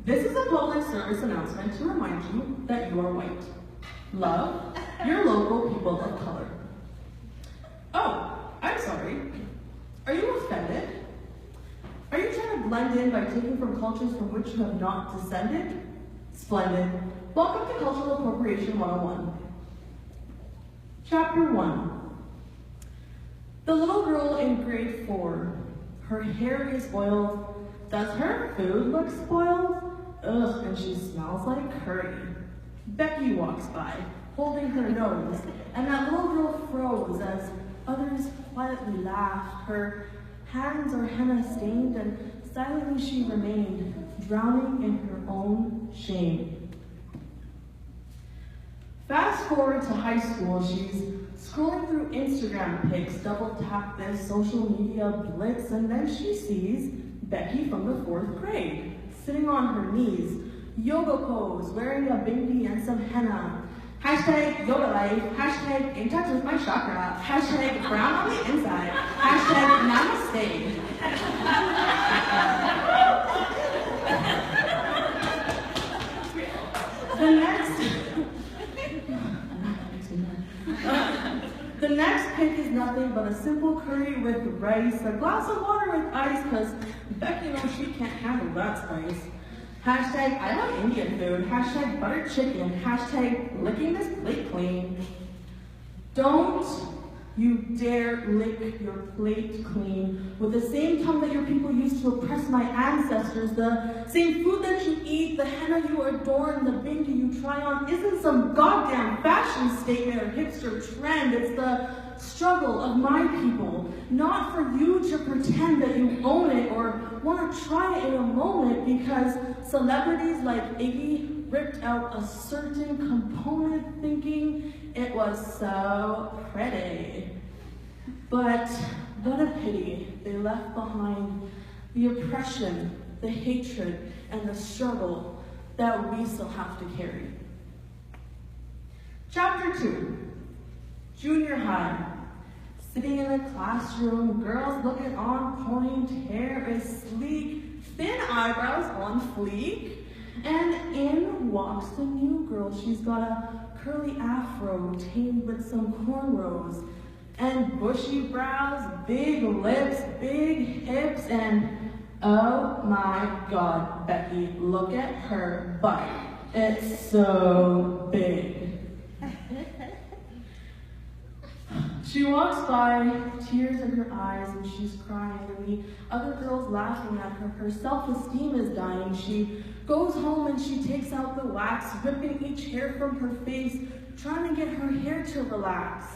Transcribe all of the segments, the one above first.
This is a public service announcement to remind you that you are white. Love your local people of color. Oh, I'm sorry. Are you offended? Are you trying to blend in by taking from cultures from which you have not descended? Splendid. Welcome to Cultural Appropriation 101. Chapter 1. The little girl in grade 4. Her hair is oiled. Does her food look spoiled? Ugh, and she smells like curry. Becky walks by, holding her nose, and that little girl froze as others quietly laughed. Her hands are henna-stained, and silently she remained, drowning in her own shame. Fast forward to high school, she's scrolling through Instagram pics, double-tap this social media blitz, and then she sees Becky from the 4th grade, sitting on her knees, yoga pose, wearing a bindi and some henna. Hashtag yoga life, hashtag in touch with my chakra, hashtag brown on the inside, hashtag namaste. The next pic is nothing but a simple curry with rice, a glass of water with ice, because Becky knows she can't handle that spice. Hashtag I love Indian food, hashtag buttered chicken, hashtag licking this plate clean. Don't you dare lick your plate clean with the same tongue that your people used to oppress my ancestors. The same food that you eat, the henna you adorn, the bindi you try on isn't some goddamn fashion statement or hipster trend. It's the struggle of my people. Not for you to pretend that you own it or want to try it in a moment because celebrities like Iggy ripped out a certain component thinking it was so pretty. But what a pity they left behind the oppression, the hatred, and the struggle that we still have to carry. Chapter 2, Junior High. Sitting in a classroom, girls looking on point, hair is sleek, thin eyebrows on fleek, and in walks the new girl. She's got a curly afro tamed with some cornrows, and bushy brows, big lips, big hips, and oh my God, Becky, look at her butt. It's so big. She walks by, tears in her eyes, and she's crying, and the other girl's laughing at her. Her self-esteem is dying. She goes home and she takes out the wax, ripping each hair from her face, trying to get her hair to relax.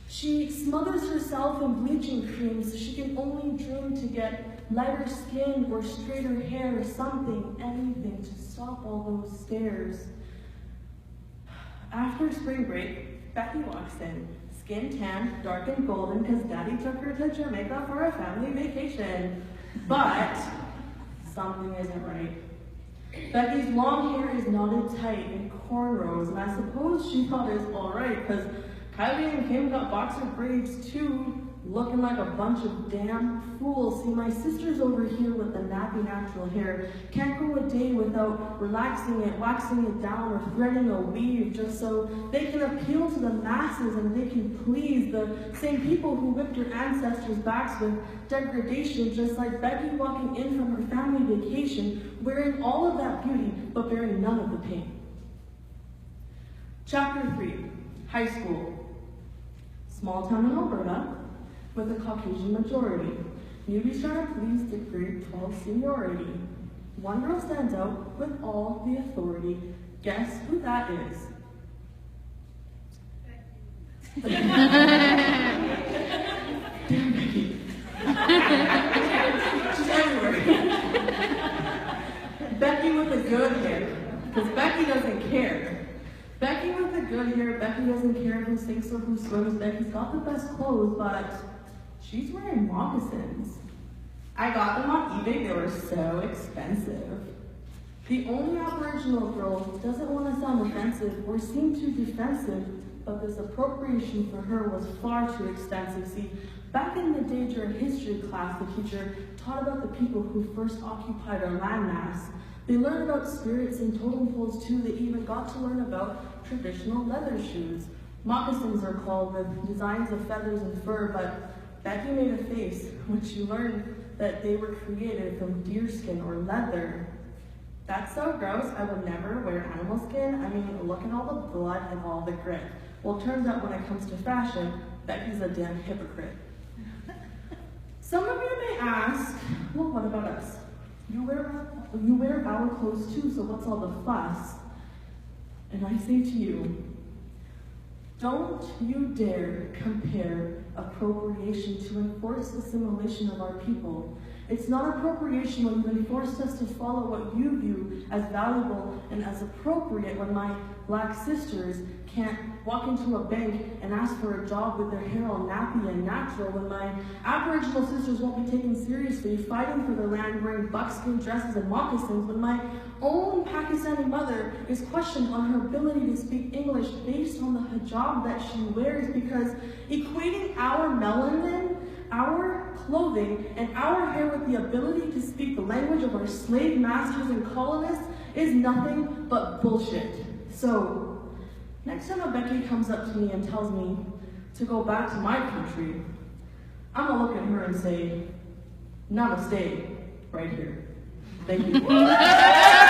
She smothers herself in bleaching cream so she can only dream to get lighter skin or straighter hair or something, anything to stop all those stares. After spring break, Becky walks in. Skin tan, dark and golden, because Daddy took her to Jamaica for a family vacation. But something isn't right. Becky's long hair is knotted tight in cornrows, and I suppose she thought it was all right, because Kylie and Kim got boxer braids too, looking like a bunch of damn fools. See, my sister's over here with the nappy natural hair. Can't go a day without relaxing it, waxing it down, or threading a weave just so they can appeal to the masses and they can please the same people who whipped your ancestors' backs with degradation, just like Becky walking in from her family vacation, wearing all of that beauty, but bearing none of the pain. Chapter 3, High School. Small town in Alberta, with a Caucasian majority. Newbies trying to please the grade 12 seniority. One girl stands out with all the authority. Guess who that is? Damn Becky. She's everywhere. Becky with the good hair, because Becky doesn't care. Becky with the good hair, Becky doesn't care who sinks or who swims. Becky's got the best clothes, but she's wearing moccasins. I got them on eBay, they were so expensive. The only Aboriginal girl doesn't want to sound offensive or seem too defensive, but this appropriation for her was far too extensive. See, back in the day during history class, the teacher taught about the people who first occupied our landmass. They learned about spirits and totem poles too. They even got to learn about traditional leather shoes. Moccasins are called with designs of feathers and fur, but Becky made a face when she learned that they were created from deerskin or leather. That's so gross. I would never wear animal skin. I mean, look at all the blood and all the grit. Well, it turns out when it comes to fashion, Becky's a damn hypocrite. Some of you may ask, well, what about us? You wear our clothes too, so what's all the fuss? And I say to you, don't you dare compare appropriation to enforced assimilation of our people. It's not appropriation when you enforced us to follow what you view as valuable and as appropriate when my black sisters can't walk into a bank and ask for a job with their hair all nappy and natural, when my Aboriginal sisters won't be taken seriously fighting for their land wearing buckskin dresses and moccasins, when my own Pakistani mother is questioned on her ability to speak English based on the hijab that she wears, because equating our melanin, our clothing, and our hair with the ability to speak the language of our slave masters and colonists is nothing but bullshit. So, next time a Becky comes up to me and tells me to go back to my country, I'm gonna look at her and say, namaste, right here. Thank you.